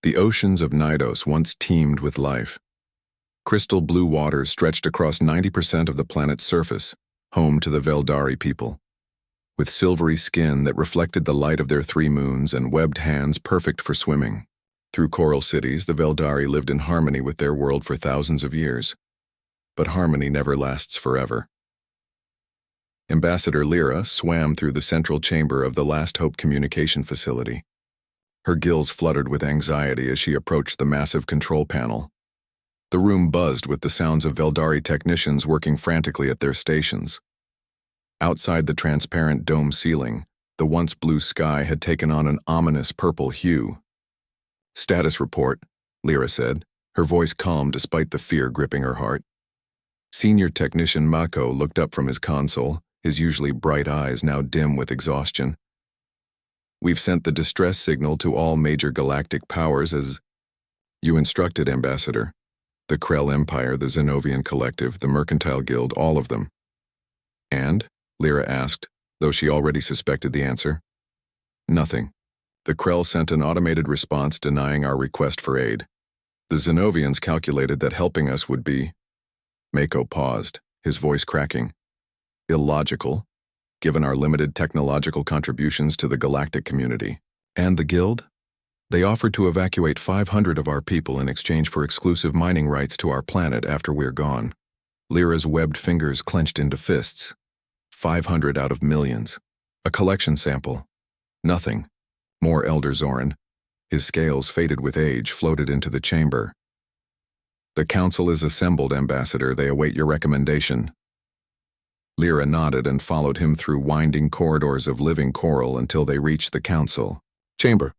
The oceans of Knidos once teemed with life. Crystal blue waters stretched across 90% of the planet's surface, home to the Veldari people. With silvery skin that reflected the light of their 3 moons and webbed hands perfect for swimming. Through coral cities, the Veldari lived in harmony with their world for thousands of years. But harmony never lasts forever. Ambassador Lyra swam through the central chamber of the Last Hope communication facility. Her gills fluttered with anxiety as she approached the massive control panel. The room buzzed with the sounds of Veldari technicians working frantically at their stations. Outside the transparent dome ceiling, the once blue sky had taken on an ominous purple hue. "Status report," Lyra said, her voice calm despite the fear gripping her heart. Senior technician Mako looked up from his console, his usually bright eyes now dim with exhaustion. "We've sent the distress signal to all major galactic powers as you instructed, Ambassador. The Krell Empire, the Zenovian Collective, the Mercantile Guild, all of them." "And?" Lyra asked, though she already suspected the answer. "Nothing. The Krell sent an automated response denying our request for aid. The Zenovians calculated that helping us would be—" Mako paused, his voice cracking. "Illogical, given our limited technological contributions to the galactic community." "And the Guild? They offered to evacuate 500 of our people in exchange for exclusive mining rights to our planet after we're gone." Lyra's webbed fingers clenched into fists. 500 out of millions. A collection sample. Nothing. More Elder Zoran. His scales, faded with age, floated into the chamber. "The council is assembled, Ambassador. They await your recommendation." Lyra nodded and followed him through winding corridors of living coral until they reached the council chamber.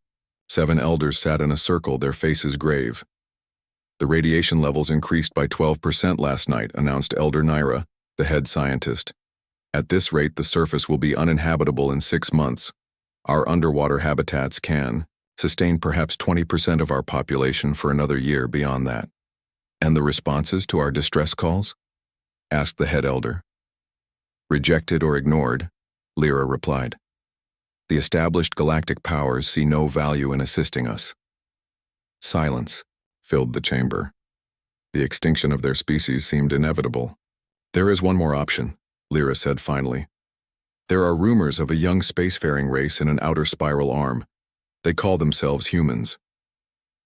7 elders sat in a circle, their faces grave. "The radiation levels increased by 12% last night," announced Elder Naira, the head scientist. "At this rate, the surface will be uninhabitable in 6 months. Our underwater habitats can sustain perhaps 20% of our population for another year beyond that." "And the responses to our distress calls?" asked the head elder. "Rejected or ignored," Lyra replied. "The established galactic powers see no value in assisting us." Silence filled the chamber. The extinction of their species seemed inevitable. "There is one more option," Lyra said finally. "There are rumors of a young spacefaring race in an outer spiral arm. They call themselves humans."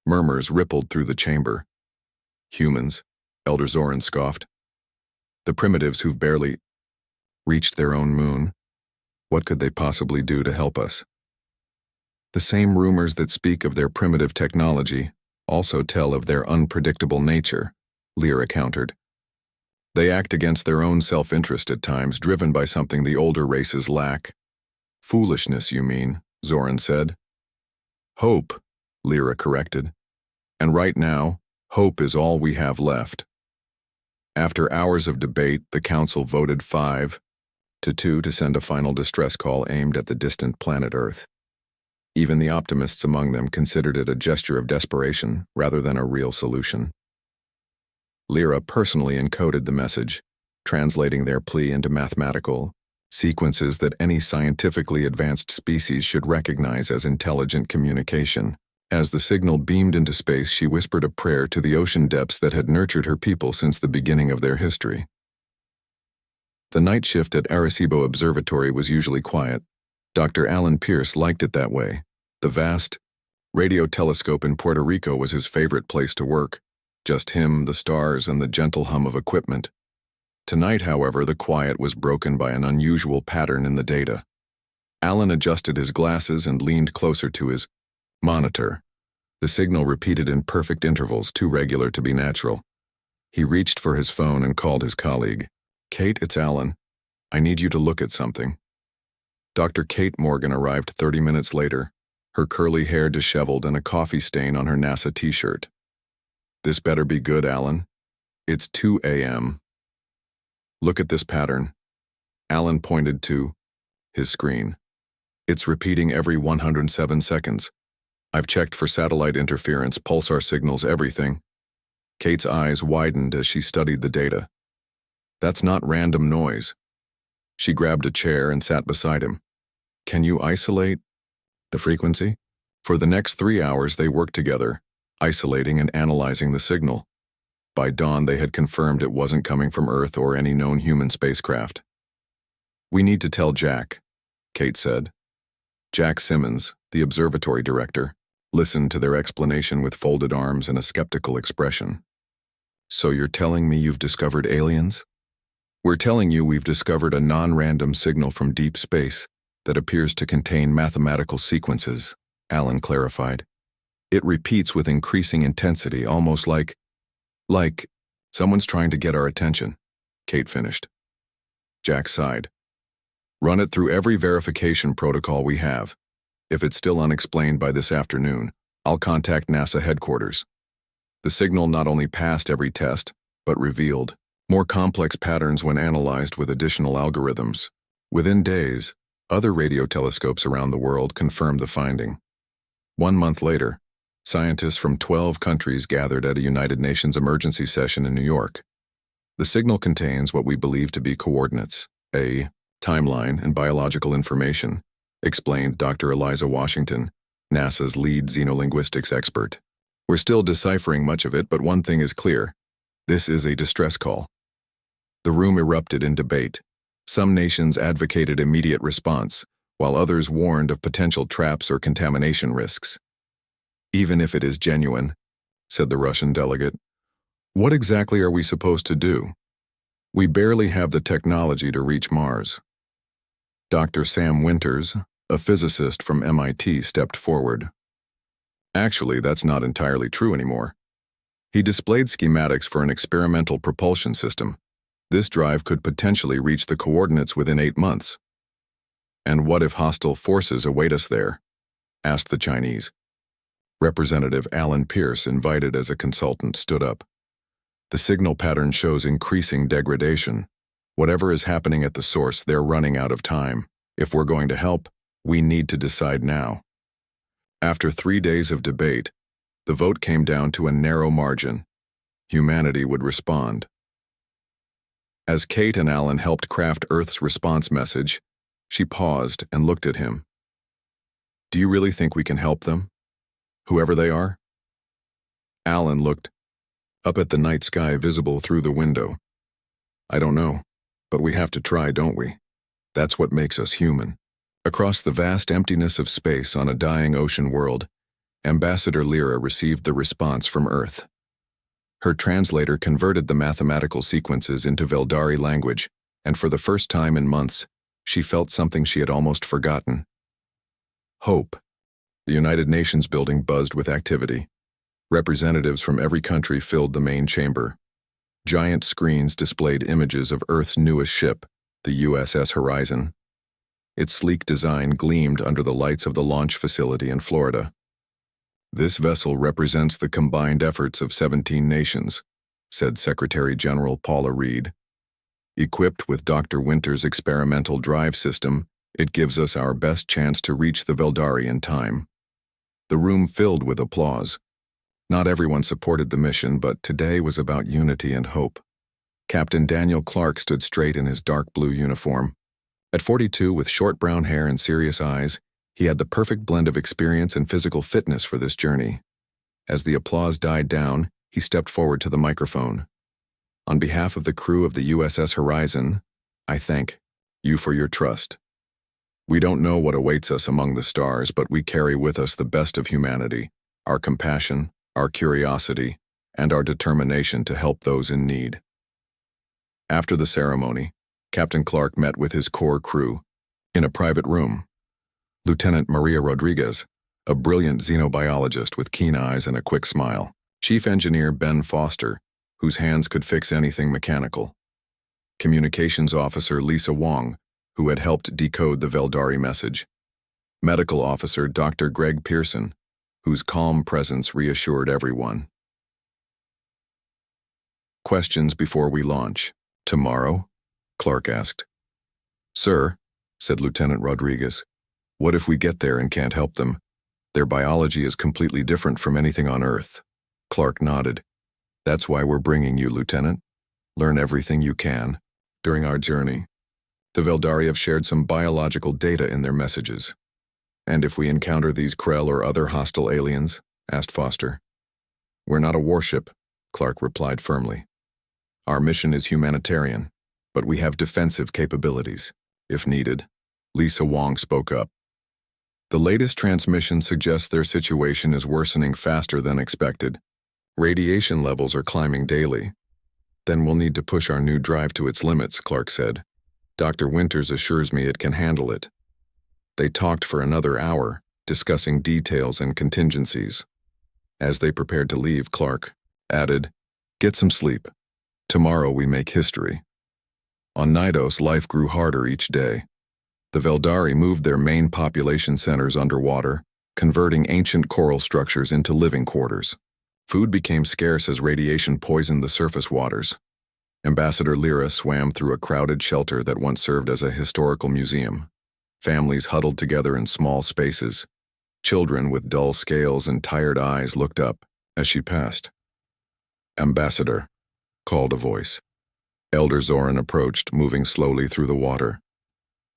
Murmurs rippled through the chamber. "Humans," Elder Zoran scoffed. "The primitives who've barely reached their own moon. What could they possibly do to help us?" "The same rumors that speak of their primitive technology also tell of their unpredictable nature," Lyra countered. "They act against their own self-interest at times, driven by something the older races lack." "Foolishness, you mean," Zoran said. "Hope," Lyra corrected. "And right now, hope is all we have left." After hours of debate, the council voted 5-2 to send a final distress call aimed at the distant planet Earth. Even the optimists among them considered it a gesture of desperation rather than a real solution. Lyra personally encoded the message, translating their plea into mathematical sequences that any scientifically advanced species should recognize as intelligent communication. As the signal beamed into space, she whispered a prayer to the ocean depths that had nurtured her people since the beginning of their history. The night shift at Arecibo Observatory was usually quiet. Dr. Alan Pierce liked it that way. The vast radio telescope in Puerto Rico was his favorite place to work. Just him, the stars, and the gentle hum of equipment. Tonight, however, the quiet was broken by an unusual pattern in the data. Alan adjusted his glasses and leaned closer to his monitor. The signal repeated in perfect intervals, too regular to be natural. He reached for his phone and called his colleague. "Kate, it's Alan. I need you to look at something." Dr. Kate Morgan arrived 30 minutes later, her curly hair disheveled and a coffee stain on her NASA t-shirt. "This better be good, Alan. It's 2 a.m. Look at this pattern." Alan pointed to his screen. "It's repeating every 107 seconds. I've checked for satellite interference, pulsar signals, everything." Kate's eyes widened as she studied the data. "That's not random noise." She grabbed a chair and sat beside him. "Can you isolate the frequency?" For the next 3 hours they worked together, isolating and analyzing the signal. By dawn, they had confirmed it wasn't coming from Earth or any known human spacecraft. "We need to tell Jack," Kate said. Jack Simmons, the observatory director, listened to their explanation with folded arms and a skeptical expression. "So you're telling me you've discovered aliens?" "We're telling you we've discovered a non-random signal from deep space that appears to contain mathematical sequences," Alan clarified. "It repeats with increasing intensity, almost like someone's trying to get our attention," Kate finished. Jack sighed. "Run it through every verification protocol we have. If it's still unexplained by this afternoon, I'll contact NASA headquarters." The signal not only passed every test, but revealed more complex patterns when analyzed with additional algorithms. Within days, other radio telescopes around the world confirmed the finding. 1 month later, scientists from 12 countries gathered at a United Nations emergency session in New York. "The signal contains what we believe to be coordinates, a timeline, and biological information," explained Dr. Eliza Washington, NASA's lead xenolinguistics expert. "We're still deciphering much of it, but one thing is clear. This is a distress call." The room erupted in debate. Some nations advocated immediate response, while others warned of potential traps or contamination risks. "Even if it is genuine," said the Russian delegate, "what exactly are we supposed to do? We barely have the technology to reach Mars." Dr. Sam Winters, a physicist from MIT, stepped forward. "Actually, that's not entirely true anymore." He displayed schematics for an experimental propulsion system. This drive could potentially reach the coordinates within 8 months. "And what if hostile forces await us there?" asked the Chinese. Representative Alan Pierce, invited as a consultant, stood up. "The signal pattern shows increasing degradation. Whatever is happening at the source, they're running out of time. If we're going to help, we need to decide now." After 3 days of debate, the vote came down to a narrow margin. Humanity would respond. As Kate and Alan helped craft Earth's response message, she paused and looked at him. "Do you really think we can help them? Whoever they are?" Alan looked up at the night sky visible through the window. "I don't know. But we have to try, don't we? That's what makes us human." Across the vast emptiness of space on a dying ocean world, Ambassador Lyra received the response from Earth. Her translator converted the mathematical sequences into Veldari language, and for the first time in months, she felt something she had almost forgotten. Hope. The United Nations building buzzed with activity. Representatives from every country filled the main chamber. Giant screens displayed images of Earth's newest ship, the USS Horizon. Its sleek design gleamed under the lights of the launch facility in Florida. "This vessel represents the combined efforts of 17 nations," said Secretary General Paula Reed. "Equipped with Dr. Winter's experimental drive system, it gives us our best chance to reach the Veldari in time." The room filled with applause. Not everyone supported the mission, but today was about unity and hope. Captain Daniel Clark stood straight in his dark blue uniform. At 42, with short brown hair and serious eyes, he had the perfect blend of experience and physical fitness for this journey. As the applause died down, he stepped forward to the microphone. "On behalf of the crew of the USS Horizon, I thank you for your trust. We don't know what awaits us among the stars, but we carry with us the best of humanity, our compassion, our curiosity, and our determination to help those in need." After the ceremony, Captain Clark met with his core crew in a private room. Lieutenant Maria Rodriguez, a brilliant xenobiologist with keen eyes and a quick smile. Chief Engineer Ben Foster, whose hands could fix anything mechanical. Communications Officer Lisa Wong, who had helped decode the Veldari message. Medical Officer Dr. Greg Pearson, whose calm presence reassured everyone. "Questions before we launch. Tomorrow?" Clark asked. "Sir," said Lieutenant Rodriguez, "what if we get there and can't help them? Their biology is completely different from anything on Earth." Clark nodded. "That's why we're bringing you, Lieutenant. Learn everything you can. During our journey, the Veldari have shared some biological data in their messages." "And if we encounter these Krell or other hostile aliens?" asked Foster. We're not a warship, Clark replied firmly. Our mission is humanitarian, but we have defensive capabilities, if needed. Lisa Wong spoke up. The latest transmission suggests their situation is worsening faster than expected. Radiation levels are climbing daily. Then we'll need to push our new drive to its limits, Clark said. Dr. Winters assures me it can handle it. They talked for another hour, discussing details and contingencies. As they prepared to leave, Clark added, "Get some sleep. Tomorrow we make history." On Nidos, life grew harder each day. The Veldari moved their main population centers underwater, converting ancient coral structures into living quarters. Food became scarce as radiation poisoned the surface waters. Ambassador Lyra swam through a crowded shelter that once served as a historical museum. Families huddled together in small spaces. Children with dull scales and tired eyes looked up as she passed. "Ambassador," called a voice. Elder Zoran approached, moving slowly through the water.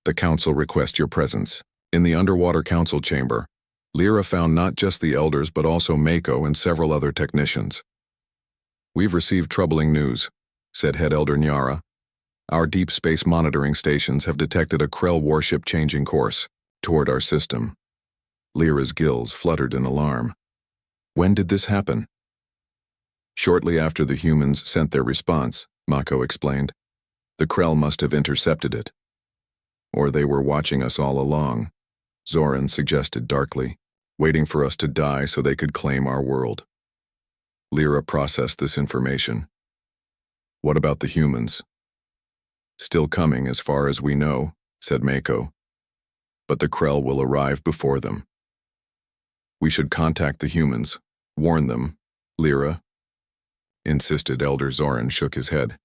"The council requests your presence." In the underwater council chamber, Lyra found not just the elders but also Mako and several other technicians. "We've received troubling news," said Head Elder Nyara. "Our deep space monitoring stations have detected a Krell warship changing course toward our system." Lyra's gills fluttered in alarm. "When did this happen?" "Shortly after the humans sent their response," Mako explained. "The Krell must have intercepted it. Or they were watching us all along," Zoran suggested darkly, "waiting for us to die so they could claim our world." Lyra processed this information. "What about the humans?" "Still coming as far as we know," said Mako. "But the Krell will arrive before them." "We should contact the humans, warn them," Lyra insisted. Elder Zoran shook his head.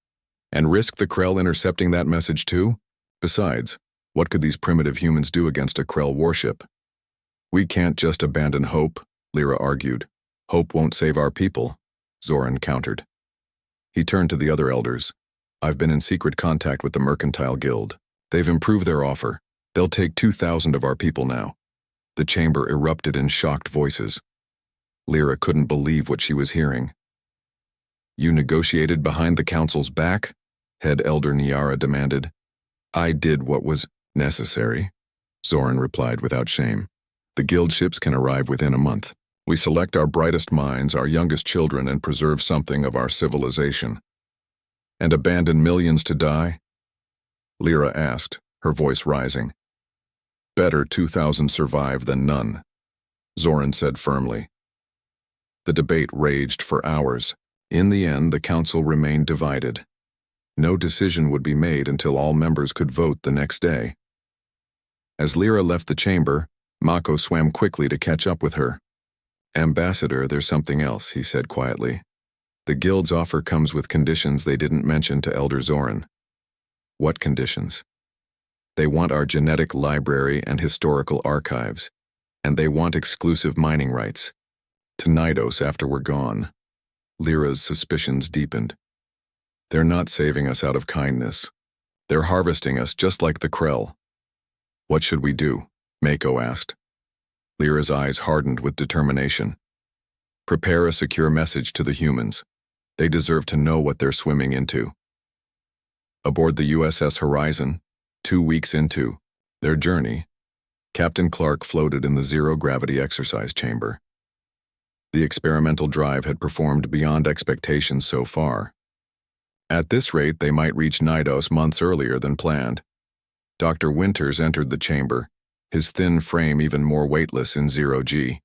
"And risk the Krell intercepting that message too? Besides, what could these primitive humans do against a Krell warship?" "We can't just abandon hope," Lyra argued. "Hope won't save our people," Zoran countered. He turned to the other elders. "I've been in secret contact with the Mercantile Guild. They've improved their offer. They'll take 2,000 of our people now." The chamber erupted in shocked voices. Lyra couldn't believe what she was hearing. "You negotiated behind the council's back?" Head Elder Nyara demanded. "I did what was necessary," Zoran replied without shame. "The guild ships can arrive within a month. We select our brightest minds, our youngest children, and preserve something of our civilization." "And abandon millions to die?" Lyra asked, her voice rising. "Better 2,000 survive than none," Zoran said firmly. The debate raged for hours. In the end, the council remained divided. No decision would be made until all members could vote the next day. As Lyra left the chamber, Mako swam quickly to catch up with her. "Ambassador, there's something else," he said quietly. "The guild's offer comes with conditions they didn't mention to Elder Zoran." "What conditions?" "They want our genetic library and historical archives, and they want exclusive mining rights. To Nidos after we're gone." Lyra's suspicions deepened. "They're not saving us out of kindness. They're harvesting us just like the Krell." "What should we do?" Mako asked. Lyra's eyes hardened with determination. "Prepare a secure message to the humans. They deserve to know what they're swimming into." Aboard the USS Horizon, 2 weeks into their journey, Captain Clark floated in the zero-gravity exercise chamber. The experimental drive had performed beyond expectations so far. At this rate, they might reach Nidos months earlier than planned. Dr. Winters entered the chamber, his thin frame even more weightless in zero-G.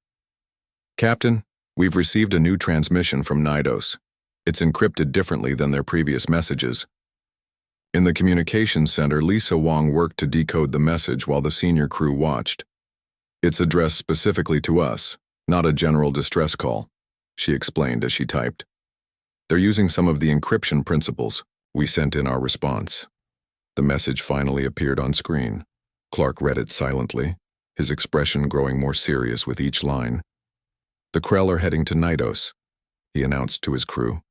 "Captain, we've received a new transmission from Nidos. It's encrypted differently than their previous messages." In the communications center, Lisa Wong worked to decode the message while the senior crew watched. "It's addressed specifically to us, not a general distress call," she explained as she typed. "They're using some of the encryption principles we sent in our response." The message finally appeared on screen. Clark read it silently, his expression growing more serious with each line. "The Krell are heading to Nidos," he announced to his crew.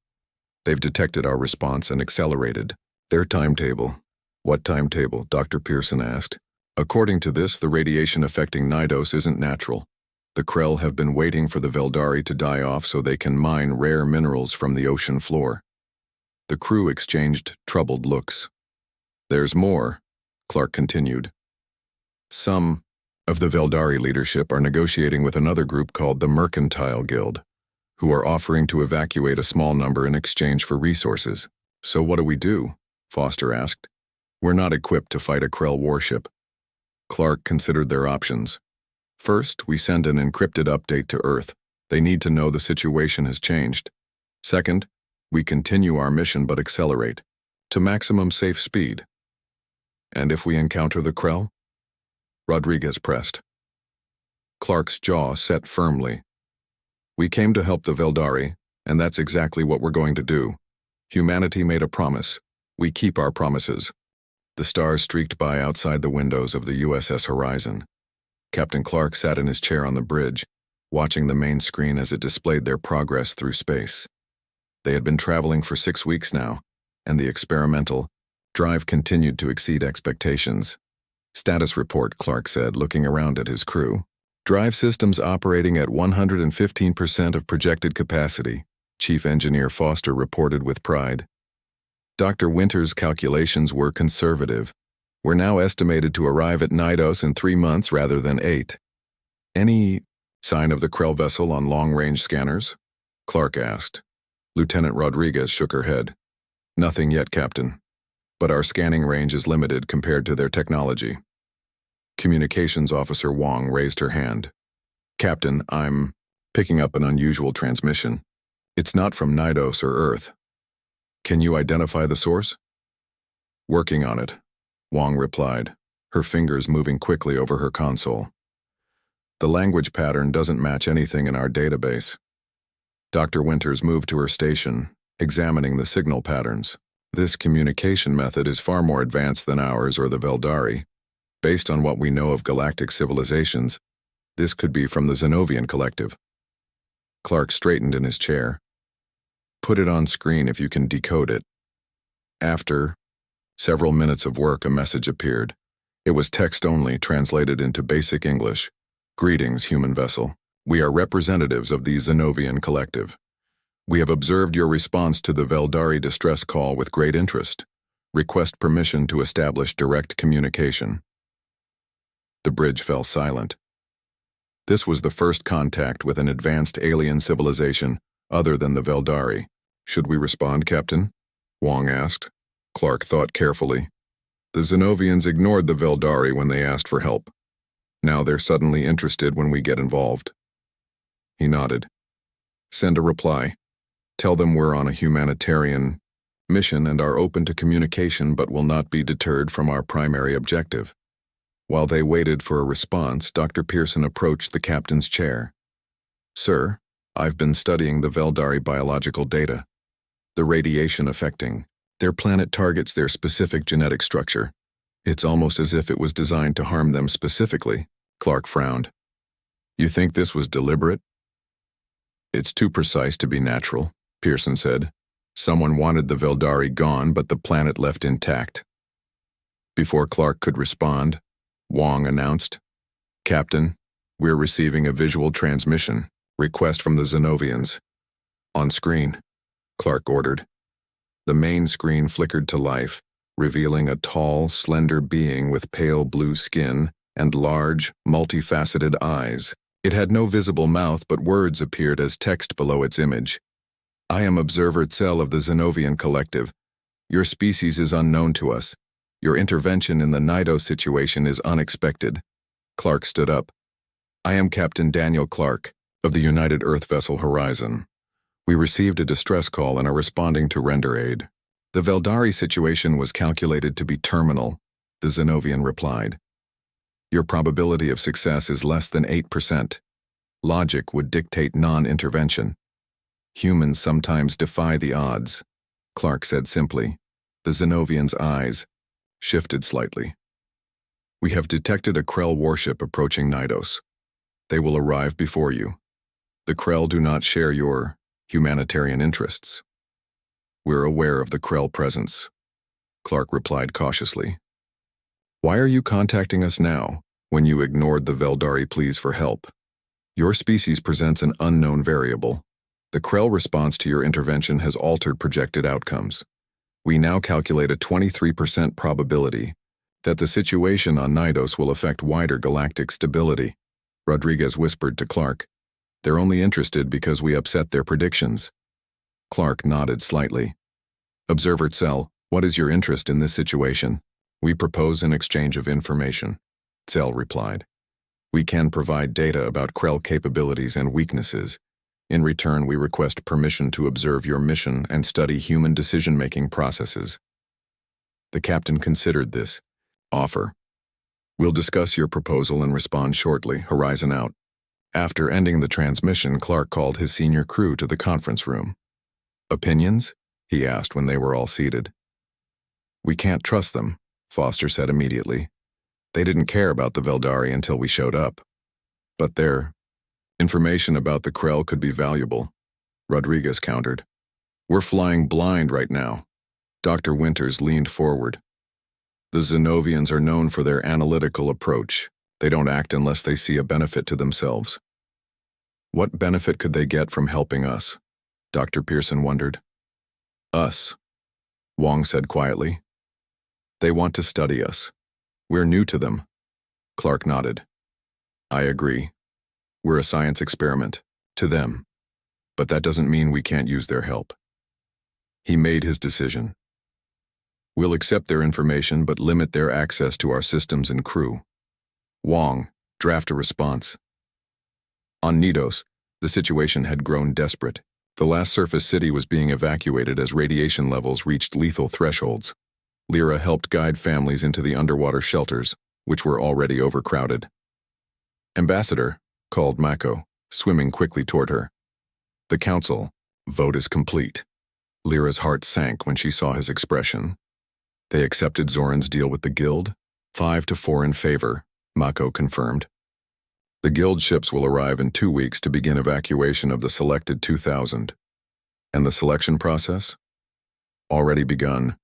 "They've detected our response and accelerated their timetable." "What timetable?" Dr. Pearson asked. "According to this, the radiation affecting Nidos isn't natural. The Krell have been waiting for the Veldari to die off so they can mine rare minerals from the ocean floor. The crew exchanged troubled looks. There's more, Clark continued. Some of the Veldari leadership are negotiating with another group called the Mercantile Guild, who are offering to evacuate a small number in exchange for resources. So what do we do? Foster asked. We're not equipped to fight a Krell warship. Clark considered their options. First, we send an encrypted update to Earth. They need to know the situation has changed. Second, we continue our mission but accelerate to maximum safe speed. And if we encounter the Krell? Rodriguez pressed. Clark's jaw set firmly. We came to help the Veldari, and that's exactly what we're going to do. Humanity made a promise. We keep our promises. The stars streaked by outside the windows of the USS Horizon. Captain Clark sat in his chair on the bridge, watching the main screen as it displayed their progress through space. They had been traveling for 6 weeks now, and the experimental drive continued to exceed expectations. Status report, Clark said, looking around at his crew. Drive systems operating at 115% of projected capacity, Chief Engineer Foster reported with pride. Dr. Winter's calculations were conservative. We're now estimated to arrive at Nidos in 3 months rather than 8. Any sign of the Krell vessel on long-range scanners? Clark asked. Lieutenant Rodriguez shook her head. Nothing yet, Captain. But our scanning range is limited compared to their technology. Communications Officer Wong raised her hand. Captain, I'm picking up an unusual transmission. It's not from Nidos or Earth. Can you identify the source? Working on it, Wong replied, her fingers moving quickly over her console. The language pattern doesn't match anything in our database. Dr. Winters moved to her station, examining the signal patterns. This communication method is far more advanced than ours or the Veldari. Based on what we know of galactic civilizations, this could be from the Zenovian collective. Clark straightened in his chair. Put it on screen if you can decode it. After several minutes of work, a message appeared. It was text only, translated into basic English. Greetings, human vessel. We are representatives of the Zenovian collective. We have observed your response to the Veldari distress call with great interest. Request permission to establish direct communication. The bridge fell silent. This was the first contact with an advanced alien civilization other than the Veldari. Should we respond, Captain? Wong asked. Clark thought carefully. The Zenovians ignored the Veldari when they asked for help. Now they're suddenly interested when we get involved. He nodded. Send a reply. Tell them we're on a humanitarian mission and are open to communication but will not be deterred from our primary objective. While they waited for a response, Dr. Pearson approached the captain's chair. Sir, I've been studying the Veldari biological data. The radiation affecting their planet targets their specific genetic structure. It's almost as if it was designed to harm them specifically. Clark frowned. You think this was deliberate? It's too precise to be natural, Pearson said. Someone wanted the Veldari gone, but the planet left intact. Before Clark could respond, Wong announced, Captain, we're receiving a visual transmission. Request from the Zenovians. On screen, Clark ordered. The main screen flickered to life, revealing a tall, slender being with pale blue skin and large, multifaceted eyes. It had no visible mouth, but words appeared as text below its image. I am Observer Tsel of the Zenovian Collective. Your species is unknown to us. Your intervention in the Nido situation is unexpected. Clark stood up. I am Captain Daniel Clark, of the United Earth vessel Horizon. We received a distress call and are responding to render aid. The Veldari situation was calculated to be terminal, the Zenovian replied. Your probability of success is less than 8%. Logic would dictate non-intervention. Humans sometimes defy the odds, Clark said simply. The Zenovian's eyes shifted slightly. We have detected a Krell warship approaching Nidos. They will arrive before you. The Krell do not share your humanitarian interests. We're aware of the Krell presence, Clark replied cautiously. Why are you contacting us now, when you ignored the Veldari pleas for help? Your species presents an unknown variable. The Krell response to your intervention has altered projected outcomes. We now calculate a 23% probability that the situation on Nidos will affect wider galactic stability, Rodriguez whispered to Clark. They're only interested because we upset their predictions. Clark nodded slightly. Observer Cell, what is your interest in this situation? We propose an exchange of information, Cell replied. We can provide data about Krell capabilities and weaknesses. In return, we request permission to observe your mission and study human decision-making processes. The captain considered this offer. We'll discuss your proposal and respond shortly, Horizon out. After ending the transmission, Clark called his senior crew to the conference room. Opinions? He asked when they were all seated. We can't trust them, Foster said immediately. They didn't care about the Veldari until we showed up. But their information about the Krell could be valuable, Rodriguez countered. We're flying blind right now. Dr. Winters leaned forward. The Zenovians are known for their analytical approach. They don't act unless they see a benefit to themselves. What benefit could they get from helping us? Dr. Pearson wondered. Us, Wong said quietly. They want to study us. We're new to them. Clark nodded. I agree. We're a science experiment, to them. But that doesn't mean we can't use their help. He made his decision. We'll accept their information but limit their access to our systems and crew. Wong, draft a response. On Nidos, the situation had grown desperate. The last surface city was being evacuated as radiation levels reached lethal thresholds. Lyra helped guide families into the underwater shelters, which were already overcrowded. Ambassador, called Mako, swimming quickly toward her. The council, vote is complete. Lyra's heart sank when she saw his expression. They accepted Zoran's deal with the guild, 5-4 in favor, Mako confirmed. The guild ships will arrive in 2 weeks to begin evacuation of the selected 2,000. And the selection process? Already begun.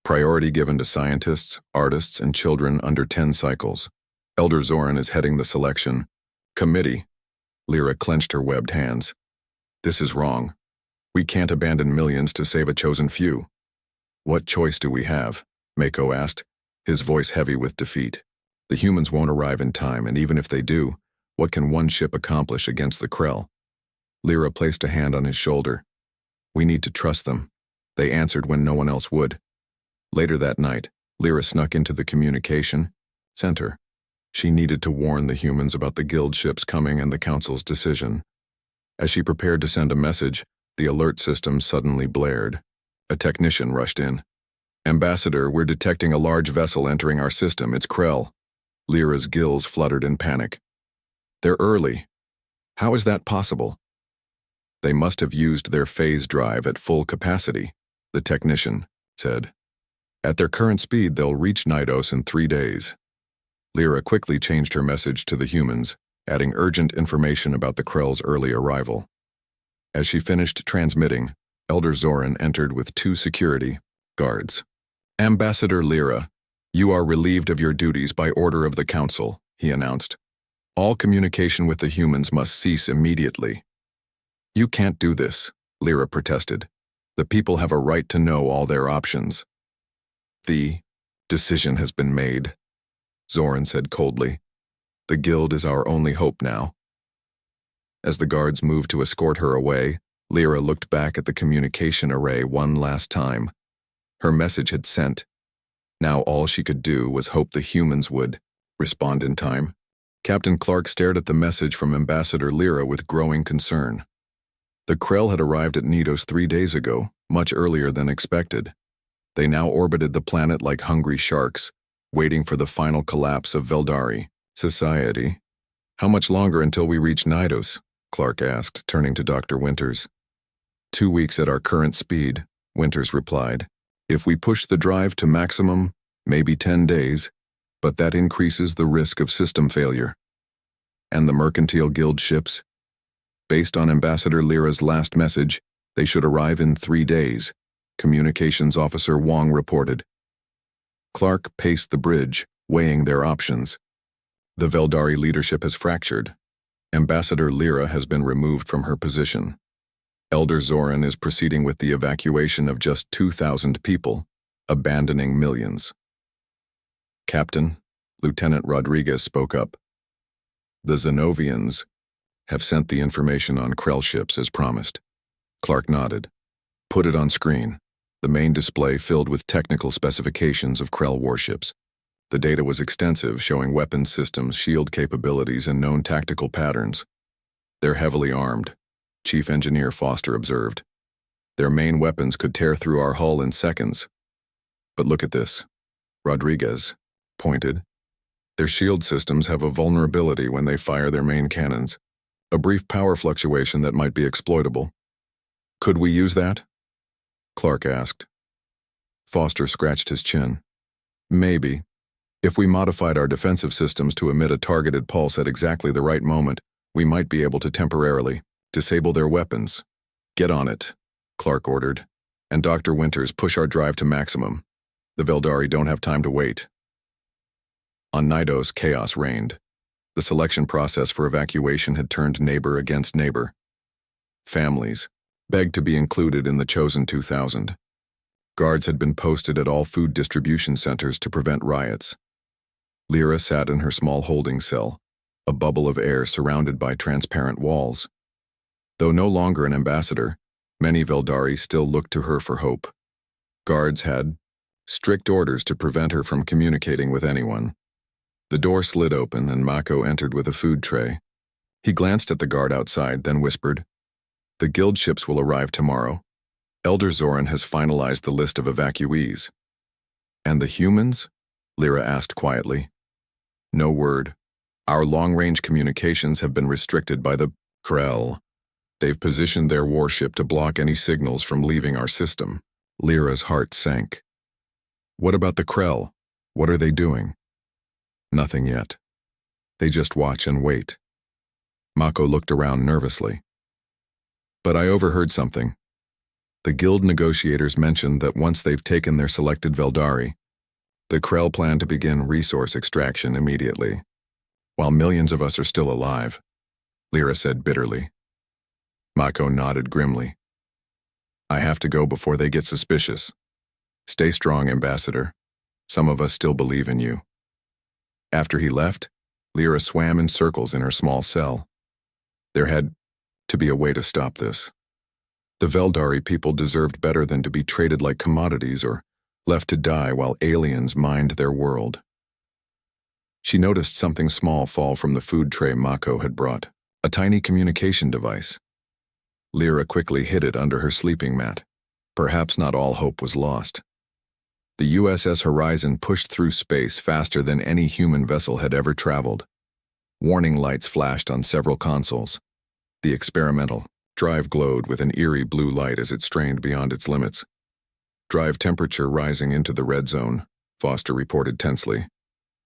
Priority given to scientists, artists, and children under 10 cycles. Elder Zoran is heading the selection committee. Lyra clenched her webbed hands. This is wrong. We can't abandon millions to save a chosen few. What choice do we have? Mako asked, his voice heavy with defeat. The humans won't arrive in time, and even if they do, what can one ship accomplish against the Krell? Lyra placed a hand on his shoulder. We need to trust them. They answered when no one else would. Later that night, Lyra snuck into the communication center. She needed to warn the humans about the guild ships coming and the council's decision. As she prepared to send a message, the alert system suddenly blared. A technician rushed in. Ambassador, we're detecting a large vessel entering our system. It's Krell. Lyra's gills fluttered in panic. They're early. How is that possible? They must have used their phase drive at full capacity, the technician said. At their current speed, they'll reach Nidos in 3 days. Lyra quickly changed her message to the humans, adding urgent information about the Krell's early arrival. As she finished transmitting, Elder Zoran entered with 2 security guards. Ambassador Lyra, you are relieved of your duties by order of the Council, he announced. All communication with the humans must cease immediately. You can't do this, Lyra protested. The people have a right to know all their options. The decision has been made, Zoran said coldly. The guild is our only hope now. As the guards moved to escort her away, Lyra looked back at the communication array one last time. Her message had sent. Now all she could do was hope the humans would respond in time. Captain Clark stared at the message from Ambassador Lyra with growing concern. The Krell had arrived at Nidos 3 days ago, much earlier than expected. They now orbited the planet like hungry sharks, waiting for the final collapse of Veldari society. How much longer until we reach Nidos? Clark asked, turning to Dr. Winters. 2 weeks at our current speed, Winters replied. If we push the drive to maximum, maybe 10 days, but that increases the risk of system failure. And the Mercantile Guild ships? Based on Ambassador Lyra's last message, they should arrive in 3 days, Communications Officer Wong reported. Clark paced the bridge, weighing their options. The Veldari leadership has fractured. Ambassador Lyra has been removed from her position. Elder Zoran is proceeding with the evacuation of just 2,000 people, abandoning millions. Captain, Lieutenant Rodriguez spoke up. The Zenovians have sent the information on Krell ships as promised. Clark nodded. Put it on screen. The main display filled with technical specifications of Krell warships. The data was extensive, showing weapons systems, shield capabilities, and known tactical patterns. They're heavily armed, Chief Engineer Foster observed. Their main weapons could tear through our hull in seconds. But look at this. Rodriguez pointed. Their shield systems have a vulnerability when they fire their main cannons. A brief power fluctuation that might be exploitable. Could we use that? Clark asked. Foster scratched his chin. Maybe. If we modified our defensive systems to emit a targeted pulse at exactly the right moment, we might be able to temporarily disable their weapons. Get on it, Clark ordered. And Dr. Winters, push our drive to maximum. The Veldari don't have time to wait. On Nidos, chaos reigned. The selection process for evacuation had turned neighbor against neighbor. Families begged to be included in the chosen 2,000. Guards had been posted at all food distribution centers to prevent riots. Lyra sat in her small holding cell, a bubble of air surrounded by transparent walls. Though no longer an ambassador, many Veldari still looked to her for hope. Guards had strict orders to prevent her from communicating with anyone. The door slid open and Mako entered with a food tray. He glanced at the guard outside, then whispered, "The guild ships will arrive tomorrow. Elder Zoran has finalized the list of evacuees." "And the humans?" Lyra asked quietly. No word. Our long-range communications have been restricted by the Krell. They've positioned their warship to block any signals from leaving our system. Lyra's heart sank. What about the Krell? What are they doing? Nothing yet. They just watch and wait. Mako looked around nervously. But I overheard something. The guild negotiators mentioned that once they've taken their selected Veldari, the Krell plan to begin resource extraction immediately. While millions of us are still alive, Lyra said bitterly. Mako nodded grimly. I have to go before they get suspicious. Stay strong, Ambassador. Some of us still believe in you. After he left, Lyra swam in circles in her small cell. There had to be a way to stop this. The Veldari people deserved better than to be traded like commodities or left to die while aliens mined their world. She noticed something small fall from the food tray Mako had brought, a tiny communication device. Lyra quickly hid it under her sleeping mat. Perhaps not all hope was lost. The USS Horizon pushed through space faster than any human vessel had ever traveled. Warning lights flashed on several consoles. The experimental drive glowed with an eerie blue light as it strained beyond its limits. Drive temperature rising into the red zone, Foster reported tensely.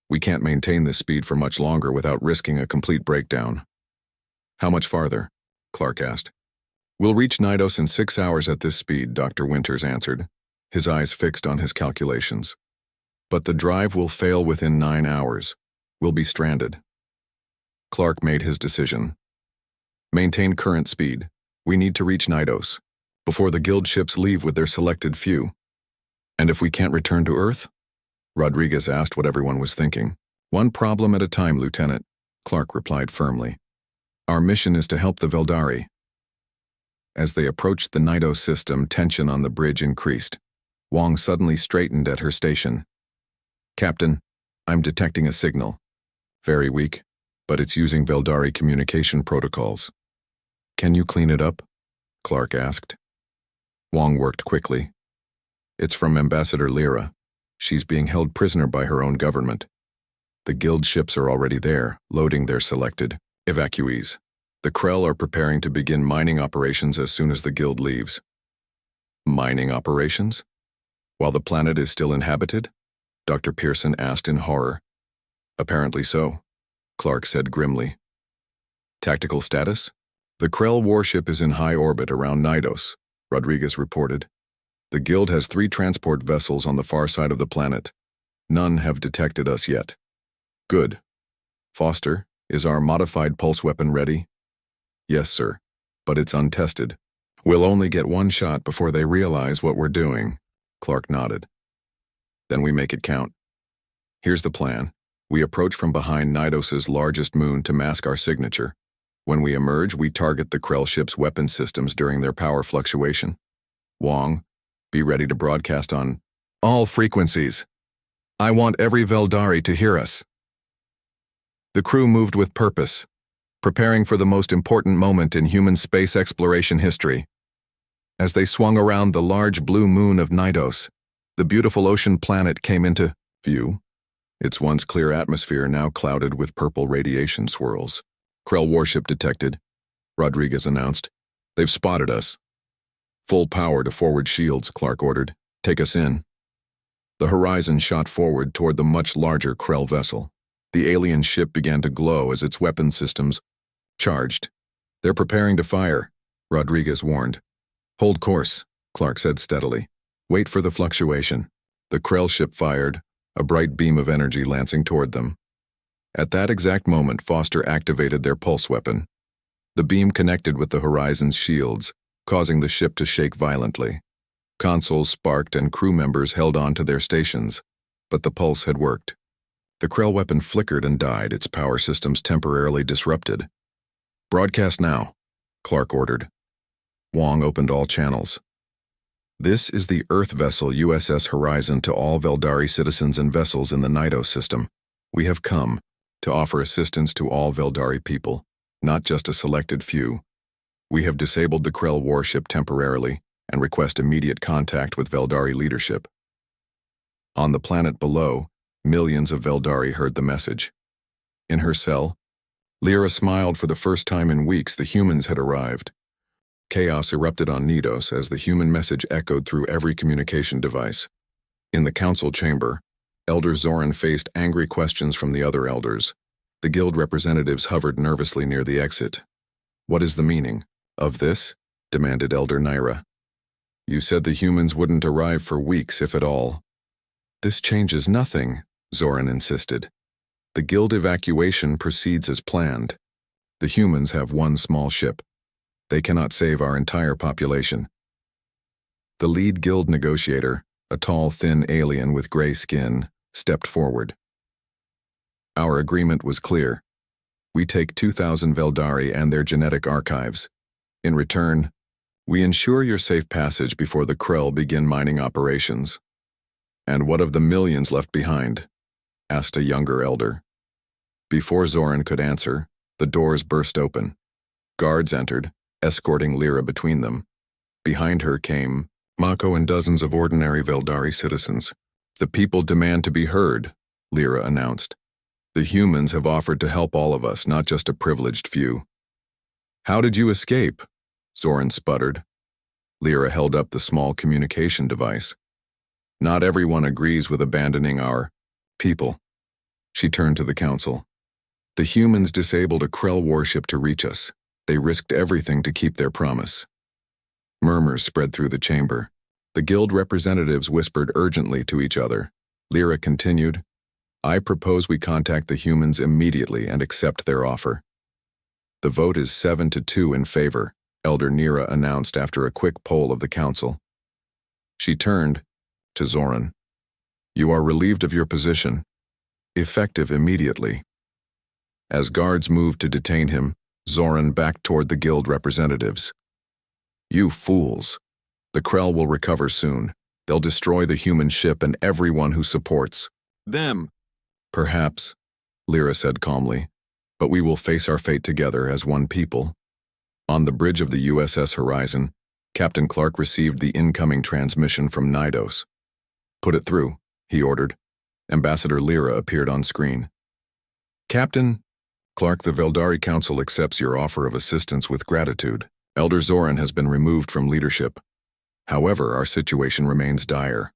We can't maintain this speed for much longer without risking a complete breakdown. How much farther? Clark asked. We'll reach Nidos in 6 hours at this speed, Dr. Winters answered, his eyes fixed on his calculations. But the drive will fail within 9 hours. We'll be stranded. Clark made his decision. Maintain current speed. We need to reach Nidos before the guild ships leave with their selected few. And if we can't return to Earth? Rodriguez asked what everyone was thinking. One problem at a time, Lieutenant, Clark replied firmly. Our mission is to help the Veldari. As they approached the Nidos system, tension on the bridge increased. Wong suddenly straightened at her station. Captain, I'm detecting a signal. Very weak, but it's using Veldari communication protocols. Can you clean it up? Clark asked. Wong worked quickly. It's from Ambassador Lyra. She's being held prisoner by her own government. The guild ships are already there, loading their selected evacuees. The Krell are preparing to begin mining operations as soon as the guild leaves. Mining operations? While the planet is still inhabited? Dr. Pearson asked in horror. Apparently so, Clark said grimly. Tactical status? The Krell warship is in high orbit around Nidos, Rodriguez reported. The guild has 3 transport vessels on the far side of the planet. None have detected us yet. Good. Foster, Is our modified pulse weapon ready? Yes, sir, but it's untested. We'll only get one shot before they realize what we're doing. Clark nodded. Then we make it count. Here's the plan. We approach from behind Nidos's largest moon to mask our signature. When we emerge, we target the Krell ship's weapon systems during their power fluctuation. Wong, be ready to broadcast on all frequencies. I want every Veldari to hear us. The crew moved with purpose, preparing for the most important moment in human space exploration history. As they swung around the large blue moon of Nidos, the beautiful ocean planet came into view, its once clear atmosphere now clouded with purple radiation swirls. Krell warship detected, Rodriguez announced. They've spotted us. Full power to forward shields, Clark ordered. Take us in. The horizon shot forward toward the much larger Krell vessel. The alien ship began to glow as its weapon systems charged. They're preparing to fire, Rodriguez warned. Hold course, Clark said steadily. Wait for the fluctuation. The Krell ship fired, a bright beam of energy lancing toward them. At that exact moment, Foster activated their pulse weapon. The beam connected with the horizon's shields, causing the ship to shake violently. Consoles sparked and crew members held on to their stations, but the pulse had worked. The Krell weapon flickered and died, its power systems temporarily disrupted. Broadcast now, Clark ordered. Wong opened all channels. This is the Earth vessel USS Horizon to all Veldari citizens and vessels in the Nidos system. We have come to offer assistance to all Veldari people, not just a selected few. We have disabled the Krell warship temporarily and request immediate contact with Veldari leadership. On the planet below, millions of Veldari heard the message. In her cell, Lyra smiled. For the first time in weeks, the humans had arrived. Chaos erupted on Nidos as the human message echoed through every communication device. In the council chamber, Elder Zoran faced angry questions from the other elders. The guild representatives hovered nervously near the exit. What is the meaning of this? Demanded Elder Naira. You said the humans wouldn't arrive for weeks, if at all. This changes nothing, Zoran insisted. The guild evacuation proceeds as planned. The humans have one small ship. They cannot save our entire population. The lead guild negotiator, a tall, thin alien with gray skin, stepped forward. Our agreement was clear. We take 2,000 Veldari and their genetic archives. In return, we ensure your safe passage before the Krell begin mining operations. And what of the millions left behind? Asked a younger elder. Before Zoran could answer, the doors burst open. Guards entered, escorting Lyra between them. Behind her came Mako and dozens of ordinary Veldari citizens. The people demand to be heard, Lyra announced. The humans have offered to help all of us, not just a privileged few. How did you escape? Zoran sputtered. Lyra held up the small communication device. Not everyone agrees with abandoning our people. She turned to the council. The humans disabled a Krell warship to reach us. They risked everything to keep their promise. Murmurs spread through the chamber. The guild representatives whispered urgently to each other. Lyra continued, I propose we contact the humans immediately and accept their offer. The vote is 7-2 in favor, Elder Nira announced after a quick poll of the council. She turned to Zoran. You are relieved of your position. Effective immediately. As guards moved to detain him, Zoran backed toward the guild representatives. You fools. The Krell will recover soon. They'll destroy the human ship and everyone who supports them. Perhaps, Lyra said calmly, but we will face our fate together as one people. On the bridge of the USS Horizon, Captain Clark received the incoming transmission from Nidos. Put it through, he ordered. Ambassador Lyra appeared on screen. Captain Clark, the Veldari Council accepts your offer of assistance with gratitude. Elder Zoran has been removed from leadership. However, our situation remains dire.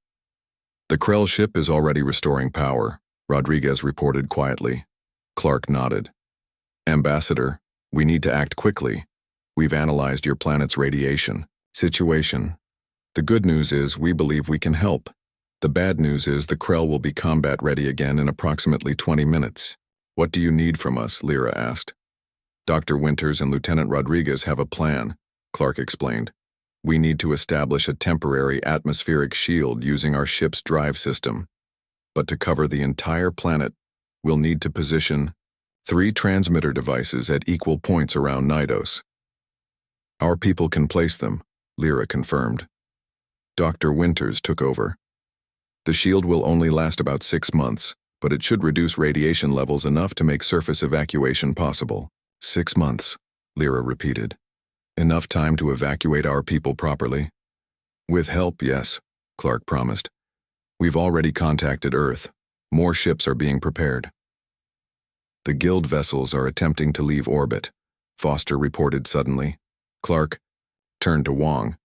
The Krell ship is already restoring power, Rodriguez reported quietly. Clark nodded. Ambassador, we need to act quickly. We've analyzed your planet's radiation situation. The good news is we believe we can help. The bad news is the Krell will be combat ready again in approximately 20 minutes. What do you need from us? Lyra asked. Dr. Winters and Lieutenant Rodriguez have a plan, Clark explained. We need to establish a temporary atmospheric shield using our ship's drive system. But to cover the entire planet, we'll need to position 3 transmitter devices at equal points around Nidos. Our people can place them, Lyra confirmed. Dr. Winters took over. The shield will only last about 6 months, but it should reduce radiation levels enough to make surface evacuation possible. 6 months, Lyra repeated. Enough time to evacuate our people properly? With help, yes, Clark promised. We've already contacted Earth. More ships are being prepared. The Guild vessels are attempting to leave orbit, Foster reported suddenly. Clark turned to Wong.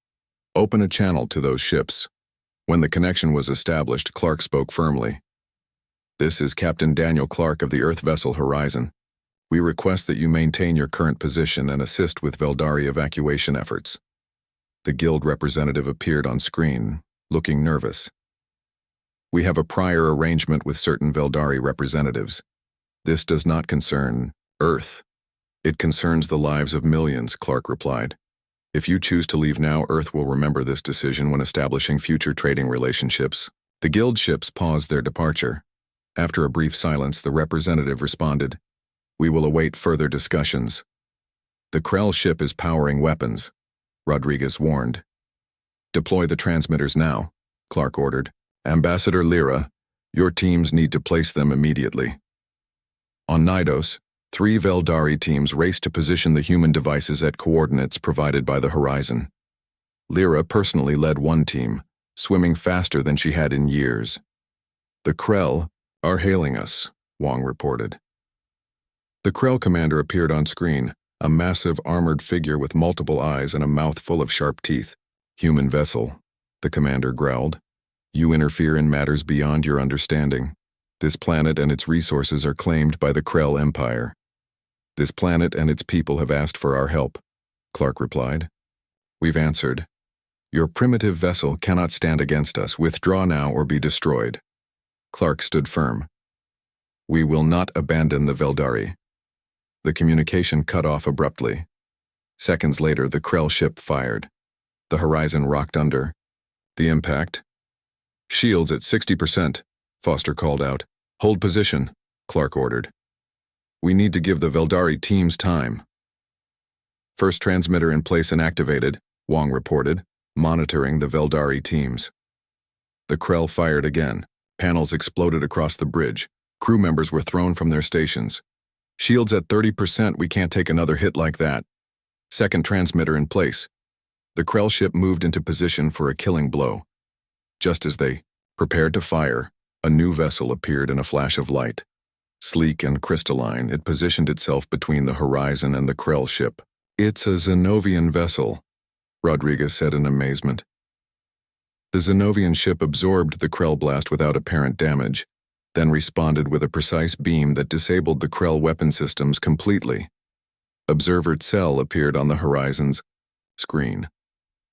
Open a channel to those ships. When the connection was established, Clark spoke firmly. This is Captain Daniel Clark of the Earth vessel Horizon. We request that you maintain your current position and assist with Veldari evacuation efforts. The Guild representative appeared on screen, looking nervous. We have a prior arrangement with certain Veldari representatives. This does not concern Earth. It concerns the lives of millions, Clark replied. If you choose to leave now, Earth will remember this decision when establishing future trading relationships. The Guild ships paused their departure. After a brief silence, the representative responded, We will await further discussions. The Krell ship is powering weapons, Rodriguez warned. Deploy the transmitters now, Clark ordered. Ambassador Lyra, your teams need to place them immediately. On Nidos, 3 Veldari teams raced to position the human devices at coordinates provided by the Horizon. Lyra personally led one team, swimming faster than she had in years. The Krell are hailing us, Wong reported. The Krell commander appeared on screen, a massive armored figure with multiple eyes and a mouth full of sharp teeth. Human vessel, the commander growled. You interfere in matters beyond your understanding. This planet and its resources are claimed by the Krell Empire. This planet and its people have asked for our help, Clark replied. We've answered. Your primitive vessel cannot stand against us. Withdraw now or be destroyed. Clark stood firm. We will not abandon the Veldari. The communication cut off abruptly. Seconds later, the Krell ship fired. The Horizon rocked under. The impact. Shields at 60%, Foster called out. Hold position, Clark ordered. We need to give the Veldari teams time. First transmitter in place and activated, Wong reported, monitoring the Veldari teams. The Krell fired again. Panels exploded across the bridge. Crew members were thrown from their stations. Shields at 30%, we can't take another hit like that. Second transmitter in place. The Krell ship moved into position for a killing blow. Just as they prepared to fire, a new vessel appeared in a flash of light. Sleek and crystalline, it positioned itself between the Horizon and the Krell ship. It's a Zenovian vessel, Rodriguez said in amazement. The Zenovian ship absorbed the Krell blast without apparent damage, then responded with a precise beam that disabled the Krell weapon systems completely. Observer Cell appeared on the Horizon's screen.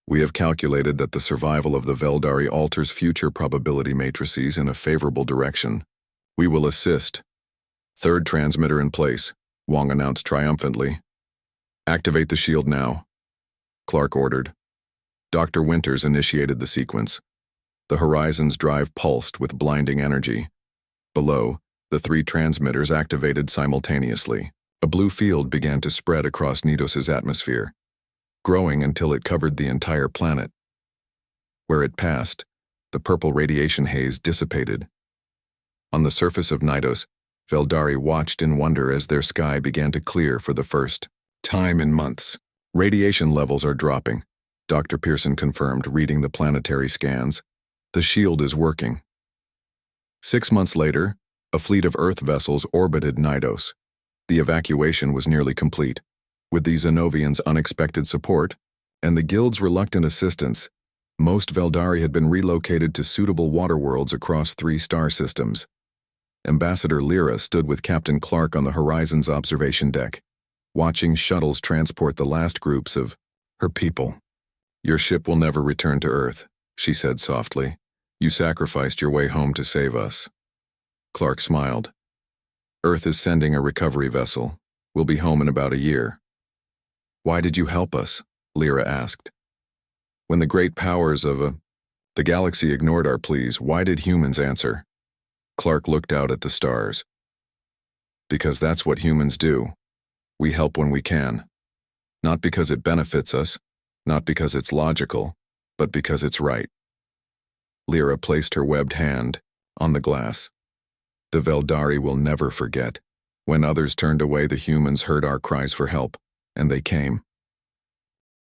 We have calculated that the survival of the Veldari alters future probability matrices in a favorable direction. We will assist. Third transmitter in place, Wong announced triumphantly. Activate the shield now, Clark ordered. Dr. Winters initiated the sequence. The Horizon's drive pulsed with blinding energy. Below, the 3 transmitters activated simultaneously. A blue field began to spread across Nidos's atmosphere, growing until it covered the entire planet. Where it passed, the purple radiation haze dissipated. On the surface of Nidos, Veldari watched in wonder as their sky began to clear for the first time in months. Radiation levels are dropping, Dr. Pearson confirmed, reading the planetary scans. The shield is working. 6 months later, a fleet of Earth vessels orbited Nidos. The evacuation was nearly complete. With the Zenovians' unexpected support and the Guild's reluctant assistance, most Veldari had been relocated to suitable waterworlds across 3 star systems. Ambassador Lyra stood with Captain Clark on the Horizon's observation deck, watching shuttles transport the last groups of her people. Your ship will never return to Earth, she said softly. You sacrificed your way home to save us. Clark smiled. Earth is sending a recovery vessel. We'll be home in about a year. Why did you help us? Lyra asked. When the great powers of the galaxy ignored our pleas, why did humans answer? Clark looked out at the stars. Because that's what humans do. We help when we can. Not because it benefits us, not because it's logical, but because it's right. Lyra placed her webbed hand on the glass. The Veldari will never forget. When others turned away, the humans heard our cries for help, and they came.